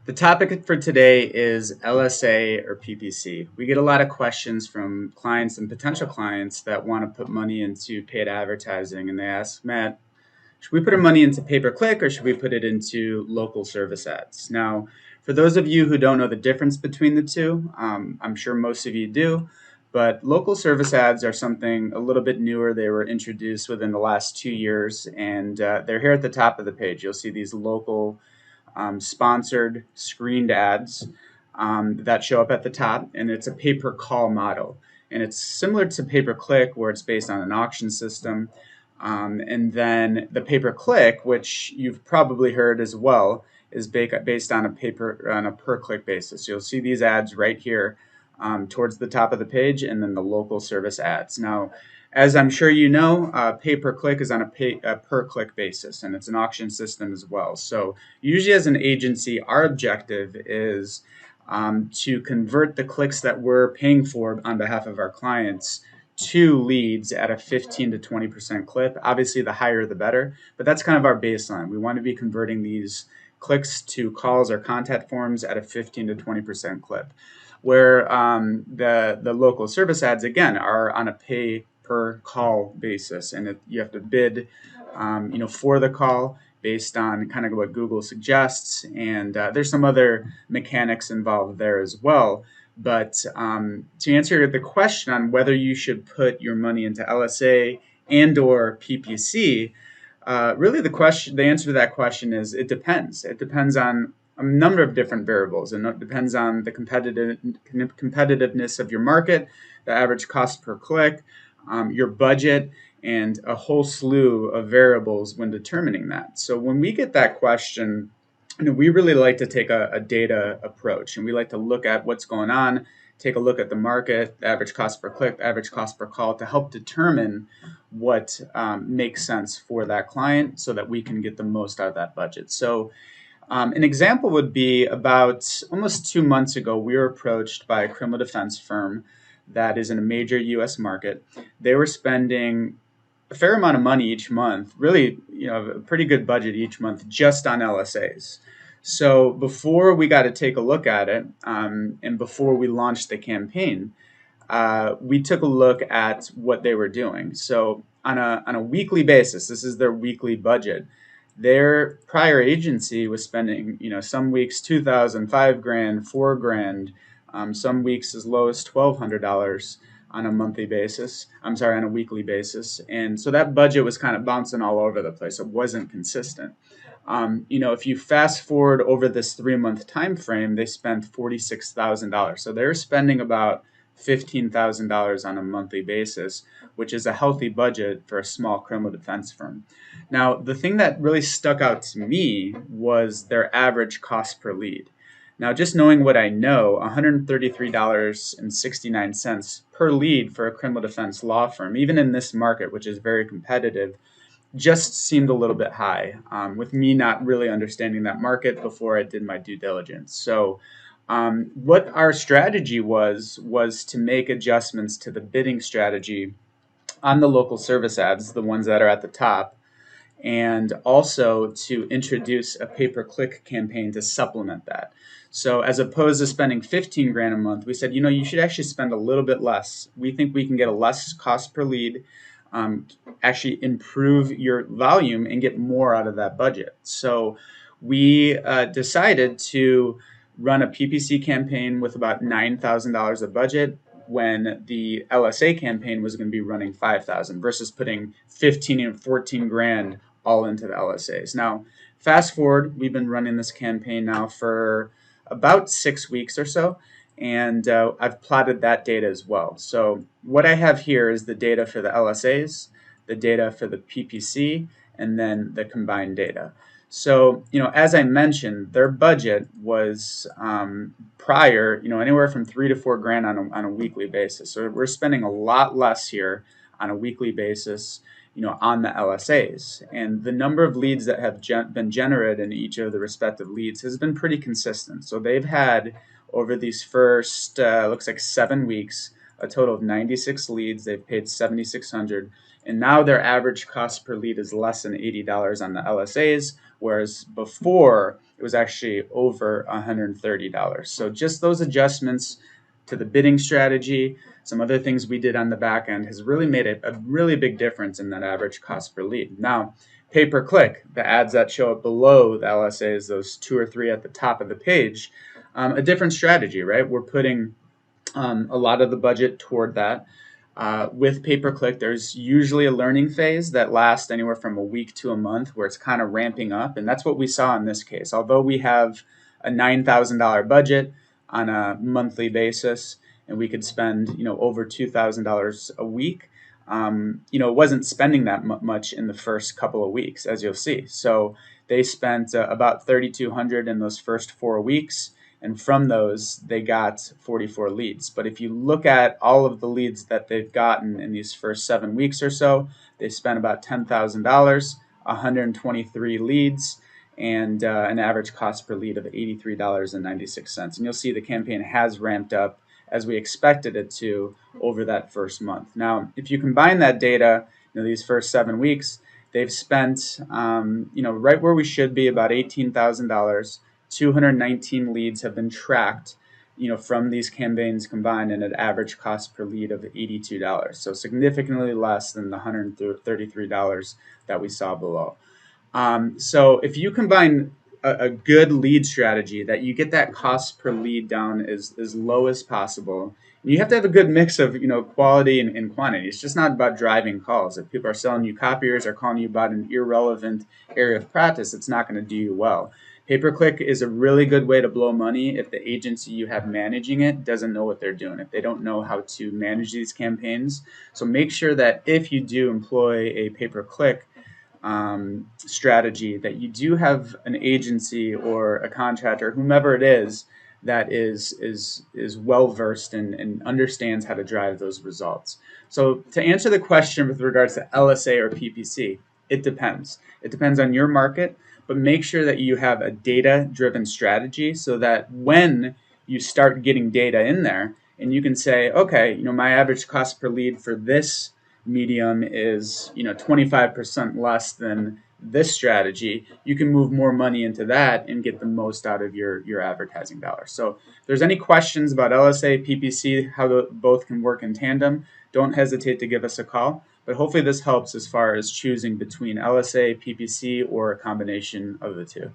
The topic for today is LSA or PPC. We get a lot of questions from clients and potential clients that want to put money into paid advertising, and they ask, Matt, should we put our money into pay per click or should we put it into local service ads? Now, for those of you who don't know the difference between the two, I'm sure most of you do, but local service ads are something a little bit newer. They were introduced within the last 2 years, and they're here at the top of the page. You'll see these local sponsored screened ads that show up at the top, and it's a pay per call model. And it's similar to pay per click, where it's based on an auction system. And then the pay per click, which you've probably heard as well, is based on a per click basis. You'll see these ads right here towards the top of the page, and then the local service ads. Now, as I'm sure you know, pay per click is on a per click basis, and it's an auction system as well. So usually, as an agency, our objective is to convert the clicks that we're paying for on behalf of our clients to leads at a 15 to 20% clip. Obviously, the higher the better, but that's kind of our baseline. We want to be converting these clicks to calls or contact forms at a 15 to 20% clip. Where the local service ads, again, are on a pay per call basis, and you have to bid for the call based on kind of what Google suggests, and there's some other mechanics involved there as well. But to answer the question on whether you should put your money into LSA and or PPC, really the answer to that question is it depends. It depends on a number of different variables, and it depends on the competitiveness of your market, the average cost per click, your budget, and a whole slew of variables when determining that. So when we get that question, we really like to take a data approach, and we like to look at what's going on, take a look at the market, the average cost per click, the average cost per call, to help determine what makes sense for that client so that we can get the most out of that budget. So an example would be about almost 2 months ago, we were approached by a criminal defense firm that is in a major U.S. market. They were spending a fair amount of money each month, really, a pretty good budget each month just on LSAs. So before we got to take a look at it, and before we launched the campaign, we took a look at what they were doing. So on a weekly basis, this is their weekly budget. Their prior agency was spending, some weeks $2,000, $5,000, $4,000, some weeks as low as $1,200 on a monthly basis. On a weekly basis. And so that budget was kind of bouncing all over the place. It wasn't consistent. If you fast forward over this 3-month time frame, they spent $46,000. So they're spending about $15,000 on a monthly basis, which is a healthy budget for a small criminal defense firm. Now, the thing that really stuck out to me was their average cost per lead. Now, just knowing what I know, $133.69 per lead for a criminal defense law firm, even in this market, which is very competitive, just seemed a little bit high, with me not really understanding that market before I did my due diligence. So what our strategy was to make adjustments to the bidding strategy on the local service ads, the ones that are at the top, and also to introduce a pay-per-click campaign to supplement that. So as opposed to spending $15,000 a month, we said, you should actually spend a little bit less. We think we can get a less cost per lead, actually improve your volume and get more out of that budget. So we decided to run a PPC campaign with about $9,000 of budget, when the LSA campaign was going to be running $5,000 versus putting 15 and 14 grand all into the LSAs. Now, fast forward, we've been running this campaign now for about 6 weeks or so, and I've plotted that data as well. So what I have here is the data for the LSAs, the data for the PPC, and then the combined data. So, as I mentioned, their budget was prior, anywhere from $3,000 to $4,000 on a weekly basis. So we're spending a lot less here on a weekly basis, on the LSAs. And the number of leads that have been generated in each of the respective leads has been pretty consistent. So they've had, over these first, looks like 7 weeks, a total of 96 leads. They've paid $7,600. And now their average cost per lead is less than $80 on the LSAs, whereas before it it was actually over $130. So just those adjustments to the bidding strategy, some other things we did on the back end has really made a really big difference in that average cost per lead. Now, pay-per-click, the ads that show up below the LSAs, those 2 or 3 at the top of the page, a different strategy, right? We're putting a lot of the budget toward that. With pay-per-click, there's usually a learning phase that lasts anywhere from a week to a month where it's kind of ramping up. And that's what we saw in this case. Although we have a $9,000 budget on a monthly basis and we could spend, over $2,000 a week, it wasn't spending that much in the first couple of weeks, as you'll see. So they spent about $3,200 in those first 4 weeks. And from those, they got 44 leads. But if you look at all of the leads that they've gotten in these first 7 weeks or so, they spent about $10,000, 123 leads, and an average cost per lead of $83.96. And you'll see the campaign has ramped up as we expected it to over that first month. Now, if you combine that data, these first 7 weeks, they've spent, right where we should be, about $18,000. 219 leads have been tracked, from these campaigns combined, and an average cost per lead of $82. So significantly less than the $133 that we saw below. So if you combine a good lead strategy, that you get that cost per lead down as low as possible. And you have to have a good mix of quality and quantity. It's just not about driving calls. If people are selling you copiers or calling you about an irrelevant area of practice, it's not going to do you well. Pay-per-click is a really good way to blow money if the agency you have managing it doesn't know what they're doing, if they don't know how to manage these campaigns. So make sure that if you do employ a pay-per-click strategy, that you do have an agency or a contractor, whomever it is, that is well versed and understands how to drive those results. So to answer the question with regards to LSA or PPC, it depends. It depends on your market, but make sure that you have a data-driven strategy so that when you start getting data in there and you can say, okay, my average cost per lead for this medium is 25% less than this strategy, you can move more money into that and get the most out of your advertising dollars. So if there's any questions about LSA, PPC, how both can work in tandem, don't hesitate to give us a call. But hopefully this helps as far as choosing between LSA, PPC, or a combination of the two.